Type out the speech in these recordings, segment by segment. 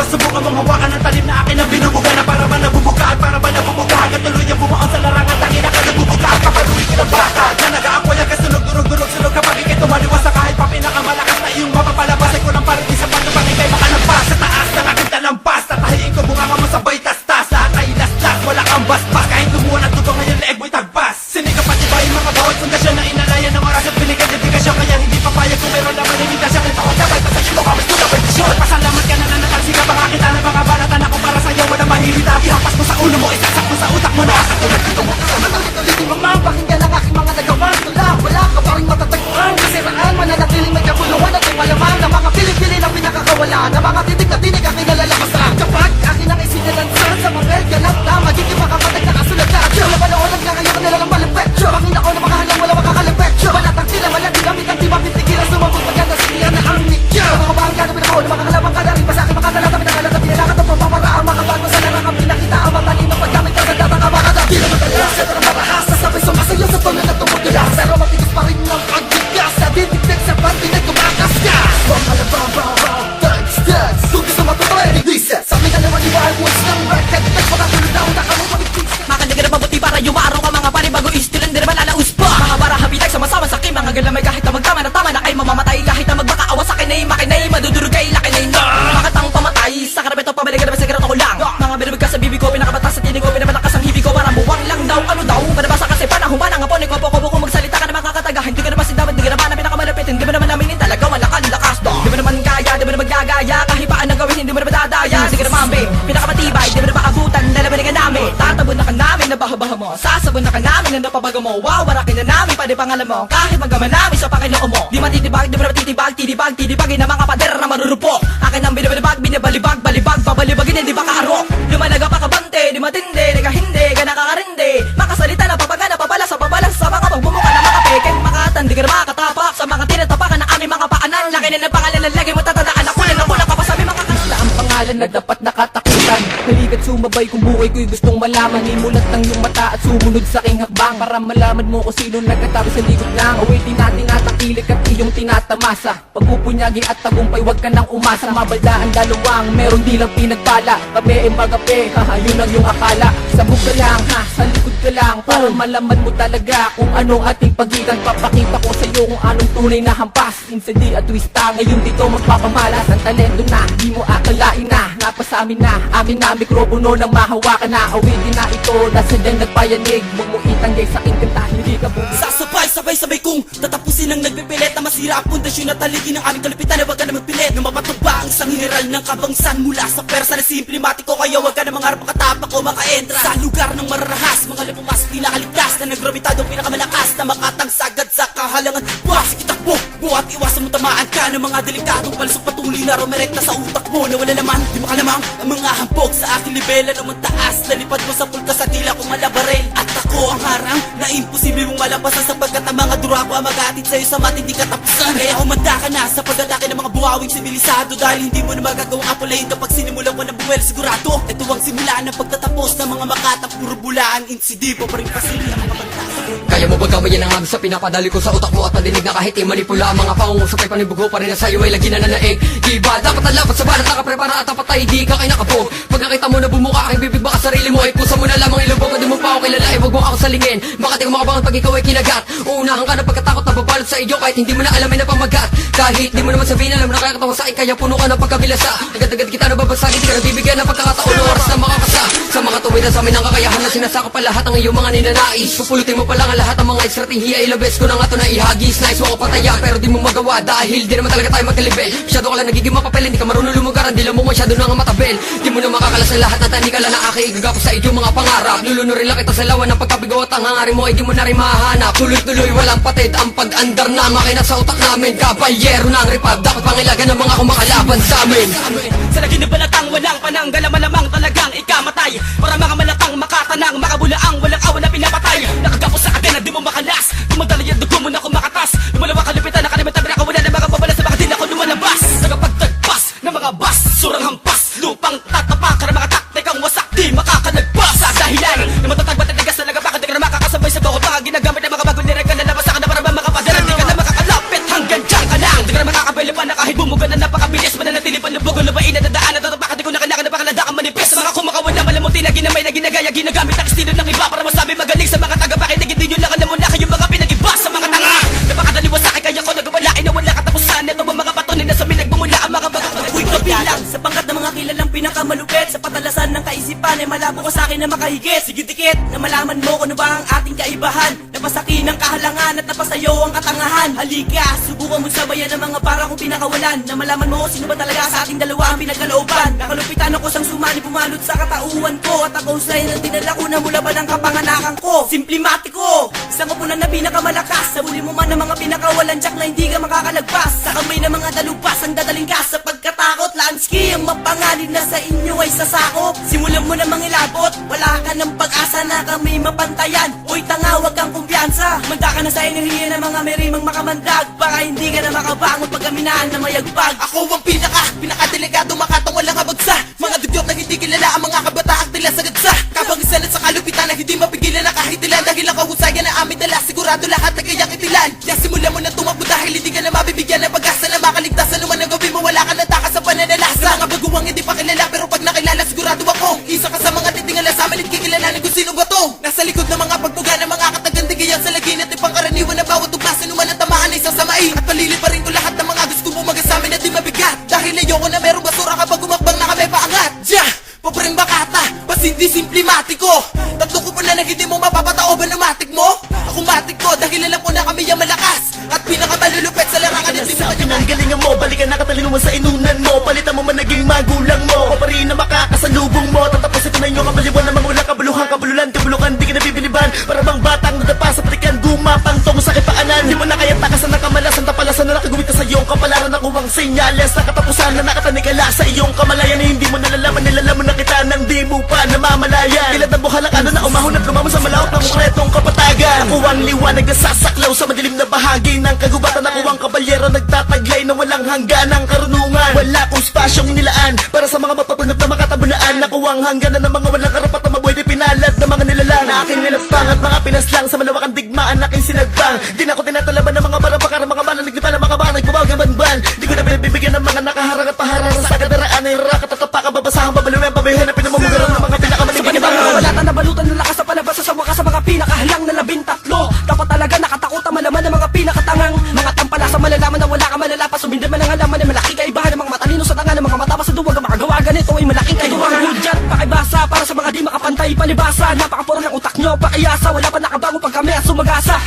Subukan mong hawakan ang talim na akin ang binubuga na para ba nabubugaan, para ba nabubugaan Katuloy ang bumuon sa larangan, tangin na ka nabubugaan Kapaluin ka ng bata, na nag-aapoy ang kasunog, durog-durog, sunog kapag ikay tumaliwas sa kahit pa pinakamalakas na iyong mapapalabas Ay kulang parang sa pagkabang ikay makalabas Sa taas ng aking talampas, tatahiin ko bunganga mo sabay tastas Lahat ay laslas, wala kang basbas Kahit lumuan at tubong ngayon leeg mo'y tagpas Sinikap at iba yung mga bawat pundasyon na inalayan ng oras at binigyan dedikasyon Kaya hindi papayag kung meron naman limitasyon Ito ko sabay, pasayin mo kamay ko na pwedisyon Pasalamat ka na nanatalsika, baka kita na mga banatan ako para sa'yo Wala mahilita, ihampas mo sa ulo mo, isasak mo sa utak mo na Katulad dito mo kasama ulit-ulit yung mga pakinggan ang aking mga nagawa Tula, wala ka pa rin matatagpuan Kasiraan, mananatiling may kabuluhan at may malaman Na mga pili-pili na pinakakawalan Na mga titig na tinig aking nalalakasan Kapag akin ang isinalansan sa mga ganap na Magiging makamatag na kasulad na Sila panoon ang ngayon nila ng malipetyo Pangin ako na makahalang wala makakalipetyo Balatang tila malagin gamit ang di mapitigilan Sumabog maganda sinihan na ang mityo Mga kabahan ka na pinakaon ng mga kalabang ka na rin Pa sa akin makatalata, pinakalata, pinalakat ang pamamaraan Makabago sa larangang pinakita ang matalino Paggamit ka sa data ka makata Di naman talas, ito na marahas Sasabay sumasayo sa tono na tumutulas Pero matigas pa rin ng pagbigas Sa didigdig sa pantinay tumakas ka Mga labaw, thugs Kung gusto matutuloy, reset Sa amin na naman iwaan mo ng record Text makatulog na utak kami pag-fix Makaliga na mabuti para yumaaraw ka mga pari Bago istil hindi naman alaus pa Mga bara habitay sama-sama sa akin Mga galamay kahit na magtama na tama na kayo mamamatay Kahit na magbakaawa sa akin ay makinay Madudurog kay laki na ino Makatang pamatay Sa karapito pabalik na secret ako lang Mga binibig ka sa bibi ko Pinakabatas sa tinig ko Pinapalakas ang hibi ko Para buwang lang daw Ano daw Panabasa kasi panahon ba Nang apon Ikaw po magsalita ka na makakataga Hindi ka naman sindaman Hindi ka naman na pinakamalapit Hindi mo naman naminin talaga Wala kang lakas do Di mo naman kaya Di mo naman gagaya Kahit paan ang gawin Hindi mo naman dadaya Hindi ka naman be Pinakamatibay Di mo naman abutan Lalabanin ka namin Tatabon na ka namin Na baha-baha mo Sasabon na ka namin Na napabago mo Wow warakin na namin Pwede pangalan mo Kahit magaman namin Sa Panginoon mo Di matitibag Di mo naman titibag Titibag Titibagin na mga pader na marurupok Akin ang binabalibag Binabalibag Balibag Pabalibagin Hindi makaarok Lumalaga pa kabante Di matindi Di ka hindi Ka nakakarindi Makasalita na papagana Papala sa pabalas Sa mga pagbumuka na mga peke Makatan Di ka na makatapak Sa mga tinatapakan Na aming mga paanan Laki na ng pangalan Na lagi mo tatandaan Ako na ka pa sa aming mga kasla Ang pangalan na dapat nakatakutan Halikat sumabay kung buhay ko'y gustong malaman Imulat ng iyong mata at sumunod sa aking hakbang Para malaman mo kung sino nagkatabi sa likod ng Awitin natin at ang kilik at iyong tinatamasa Pagpupunyagi at tagumpay wag ka nang umasa Mabaldaan dalawang meron di lang pinagpala Kape e magape, haha yun ang iyong akala Sabog ka lang ha, sa likod ka lang Para malaman mo talaga kung anong ating pagitan Papakita ko sa iyo kung anong tunay na hampas Insandi at twista, ngayon dito magpapamalas Ang talento na, di mo akalain na Napasamin na, amin na mikropono nang mahawakan na Awitin na ito, nasa dyan nagpayanig Huwag mo itanggay sa aking kanta, hindi ka buong Sabay-sabay kong tatapusin ang nagpipilit Na masira ang pundasyon at taligin ng aming kalupitan Na wag ka na magpilit na mapatugba ang isang general ng kabangsan Mula sa persa na simplimatiko Kaya wag ka na mangarap makatapak o makaentra Sa lugar ng mararahas, mga lupumas di nakaligtas Na nagrabitadong pinakamalakas Na makatangsagad sa kahalangan Buwas, itakbo, buhat iwasan mo tamaan ka Ng mga delikadong palusok patuloy na rumirekta sa utak mo Na wala naman, di makalamang ang mga hambog Sa aking libela naman taas Nalipad mo sa pulka sa tila kong malabarel At ako ang harang na imposible mong malampasan Sapagkat ang mga dura ko ang mag-atid sa'yo sa matindi katapusan Kaya humanda ka na sa pag-atake ng mga buhawing sibilisado Dahil hindi mo na magagawang apulahin kapag sinimulan ko ng buwel sigurado Ito ang simula ng pagtatapos ng mga makatap Puro bulaan, insidibo pa rin pasili ang mga bantas Kaya mo ba gamayan ang sa pinapadali ko sa utak mo At padinig na kahit i-manipula Mga pangungusap ay panibugo pa rin na sa'yo ay lagi na nanaig Diba dapat ang lapat sa balat nakaprepara at tapat ay di ka kay nakapog Pag nakita mo na bumuka aking bibig baka sarili mo Ay pusa mo na lamang ilubog at di mo pa ako kilala Ay wag mo ako salingin baka di ko makabangan pag ikaw ay kinagat Uunahan ka na pagkatakot na babalot sa iyo Kahit hindi mo na alamin na pamagat Kahit di mo naman sabihin alam na kaya katawa sa akin Kaya puno ka ng pagkabilasa Agad-agad kita nababasagin Di ka nabibigyan ng pagkakataon o oras na makakasa Sa mga tuwid na sa amin ang kakayahan Na sinasakop pa lahat ang iyong mga ninanais Pupulutin mo pa lang ang lahat ng mga estratehiya Ilabes ko na nga ito na ihagis Nice mo ko pataya pero di mo magawa Dahil di naman talaga tayo magkalibel Masyado ka lang nagiging mapapel Hindi ka marunong lumugaran Di lang mo masyado na nga matabel Di mo na makakalas ang lahat na tani ka lang na akigagapos sa iyong mga pangarap Lulunurin lang kita sa lawan ng pagkabigo at ang hangarin mo ay di mo na rin mahanap Tuloy-tuloy walang patid ang pag-andar na makina sa utak namin Kabalyero ng ripab Dapat pangilagan ng mga kumakalaban sa amin Sa lagi ng balatang walang pananggal Malamang talagang ikamatay Para mga malatang makatanang Makabulaang walang awa na pinapatay Nakagapos sa kadena di mo makalas Dumadala yung dugo mo na kumakatas Lumalawa kalipitan na kalimutan Pero ako wala na mga babalas Sa mga din ako lumalabas Nagapagtagpas ng mga bas Surang hampas Lupang tatapak Karang mga taktikang wasak Di makakanagpas Sa dahilan na matatagbat at tigas na nagapakad Di ka na makakasabay sa bawat mga ginagamit ng mga bagong nirega na labas ka na para ba makapadala Di ka na makakalapit hanggang dyan ka lang Di ka na makakabili pa na kahit bumuga na napakabilis Mananatili pa lubog o lubain na dadaan At tatapakan di ko na ginagamit ang estilo ng iba para masabi magaling sa mga tagapakinig. Hindi nyo lang alam mo na kayong mga pinag-iba sa mga tanga. Napakadaliwa sa akin kaya ko nagawalain na wala katapusan. Ito ba mga patunin na sa minagmumula ang mga uy kabilang sa pangkat ng mga kilalang pinakamalupit. Sa patalasan ng kaisipan ay malabo ko sa akin na makahigit. Sige dikit na malaman mo kung ano ba ang ating kaibahan. Napasaki ng kahalangan at napasayo ang katangahan. Halika, subukan mo sabayan ng mga para kong pinakawalan. Na malaman mo sino ba talaga sa ating dalawa ang pinagkalooban. Nakalupitan ako sang sumali pumalot sa katauhan ko. At ako sa'yo ng tinala ko na mula ba ng kapanganakan ko. Simplimatiko, isang kupunan na pinakamalakas. Sa huli mo man ang mga pinakawalan jack na hindi ka makakalagpas. Sa kamay ng mga dalupas ang dadaling ka sa pagkatakot. Lansky, ang mapangalim na sa inyo ay sasakop. Simulan mo na mangilabot, wala ka ng pag-asa na kami mapantayan. Uy tanga, wag kang kumpiyansa. Manda ka na sa enerhiya ng mga merimang makamandag. Baka hindi ka na makabangon pag kaminaan na mayagbag. Ako ang pinaka-delikado makatong walang kabagsa. Mga dugyot na hindi kilala ang mga kabataang tila sa gadsa. Kapangisan at sa kalupitan na hindi mapigilan na kahit ilan. Dahil ang kahusayan na aming dala, sigurado lahat na kayang itilan. Kaya simulan mo na tumakbo dahil hindi ka na mabibigyan ng pag-asa na makaligtasan. Naman ang gawin mo, wala ka na takas sa pananalasa. Mga baguwang hindi pa kilala pero pag nakilala sigurado ako. Isa ka sa mga titingala sa amin at kikilalanin kung sino ba to. Nasa likod ng mga pagbuga ng mga katagandigayan sa lagin at ipangkaraniwan na bawat tuklasan naman ang tamaan ay sasamain. At paliliparin ko lahat ng mga gusto mo magasamin at di mabigat. Dahil ayoko na merong basura kapag umakbang na kami paangat. Paparing bakata, bas hindi simplimatiko. Tatlo ko pa na hindi mo mapapatao ba na matik mo? Ako matik ko dahil alam ko na kami yung malakas. At pinakamalulupet sa larangan at Sabi ng galingan mo, balikan na katalinuman sa inunan mo. Palitan mo man naging magulang mo. O pa rin na makakasalubong mo. Tatapos ito na inyong kabaliwan ng mga ulang kabuluhan, kabululan, kabulukan, di ka nabibiliban. Para bang batang nadapa sa palikan, gumapang tungo sa kipaanan. Di mo na kaya takasan ng kamalasan, tapalasan na nakagumit ka sa iyong kapalaran. Nakuwang senyales na katapusan na nakatanikala sa iyong kamalayan. Hindi mo nalalaman, nilalaman na kita nang di mo pa namamalayan. Kilad ng buhalang ano na umahon at lumamon sa malawak ng konkretong kapatagan. Nakuwang liwanag na sasaklaw sa madilim na bahagi ng kagubatan. Nakuwang kabalyero nagtataglay na walang hangganang karunungan. Wala kong spasyong nilaan para sa mga mapapanggap na makatabunaan. Nakuwang hangganan ng mga walang karapat na mabuhay di pinalad ng mga nilalang. Na aking nilapang at mga pinaslang sa malawakang digmaan aking sinagbang. Di na ako tinatalaban ng mga barabakar, mga banang naglipa ng mga banang nagbabagang banban. Di ko na pinabibigyan ng mga nakaharang at paharang sa kadaraan ay rakat at tapakan, babasahang babaluyan, pabihin na pinamumugaran ng mga pinakamaling wala na nabalutan ng lakas sa palabas sa wakas sa mga pinakahalang na 13. Dapat talaga nakatakutan malaman ng mga pinakatangang. Mga tampala sa malalaman na wala ka malalapas. Sumindan man ang alaman na malaki kaibahan ng mga matalino sa tanga ng mga matapos sa duwag. Ang makagawa ganito ay malaking kaibahan. Hudyat, pakibasa para sa mga di makapantay palibasa. Napakapuro ng utak nyo, pakiyasa. Wala pa nakabago pag kami at sumagasa.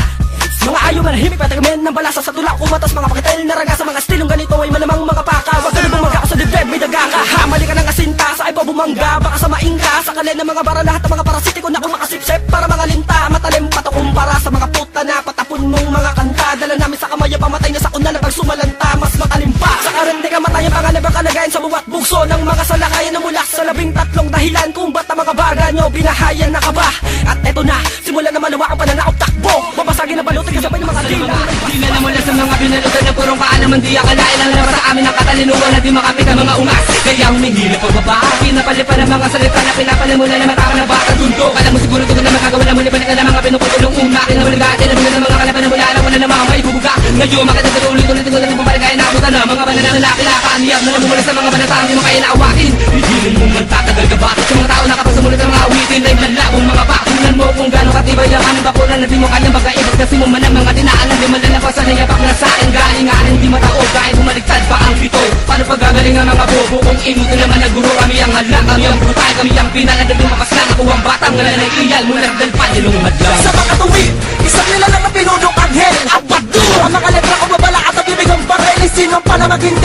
Mga ayaw manahimik, patagamin ng balasa sa tulak. Kumatas mga pakitel na raga sa mga stilong ganito ay malamang mga paka. Wag ka na bumaga ka sa dibdib, may daga ka. Hamali ka ng asinta, sa iba bumangga. Baka samain ka sa kalin ng mga bara. Lahat ng mga parasitiko na kung makasipsip para mga linta. Matalim patukumpara sa mga puta na patapon mong mga kanta. Dala namin sa kamay ang pamatay na sa una na pag sumalanta. Mas matalim pa sa karente ka matay ang pangalabang kalagayan sa buwat bugso ng mga salakayan na mula sa 13 dahilan kung ba't ang mga baga nyo binahayan na ka ba. At eto na, simulan na maluwa ang pananakot takbo. Babasagin na balutin kasabay ng mga dila. Di na mula sa mga binalutan na purong kaalaman. Di akalain lang na sa amin ang katalinuhan na di makapit ang mga ungas. Kaya humindi na pagbabaki na palipan ng mga salita na pinapalimulan na mataka na bata dundo. Kala mo siguro ito na makagawa na muli balik na mga pinuputulong una. Kinamaligatin na mula ng mga kalaban na mula na wala na mga maibubuga. Ngayon makita sa ulit-ulit ko na rin pumaligay na abutan na mga banana na kinakaaniyam na namumula sa mga banatang di mo kaya naawatin. Hihilin mo magtatagal ka ba sa mga tao na kapag sumulit ang mga awitin ay malabong mga bakulan mo kung gano'ng katibay ang anong bakulan na di mo kanyang bagaibag kasi mo man ang mga dinaanan di malalapasan na yapak na sa akin galinganin di mataog kahit bumaligtad pa ang pito. Paano pagagaling ang mga bobo kung inuto naman na guro kami ang hadlang kami ang brutay kami ang pinalad na lumakas na ako ang batang ngalan ay iyal mo nagdalpan nilong hadlang. Sa mga tuwid, isang nila lang na pinunong anghel Abado, ang mga letra ko babala at ang ibig ang baril. Sino pa na maging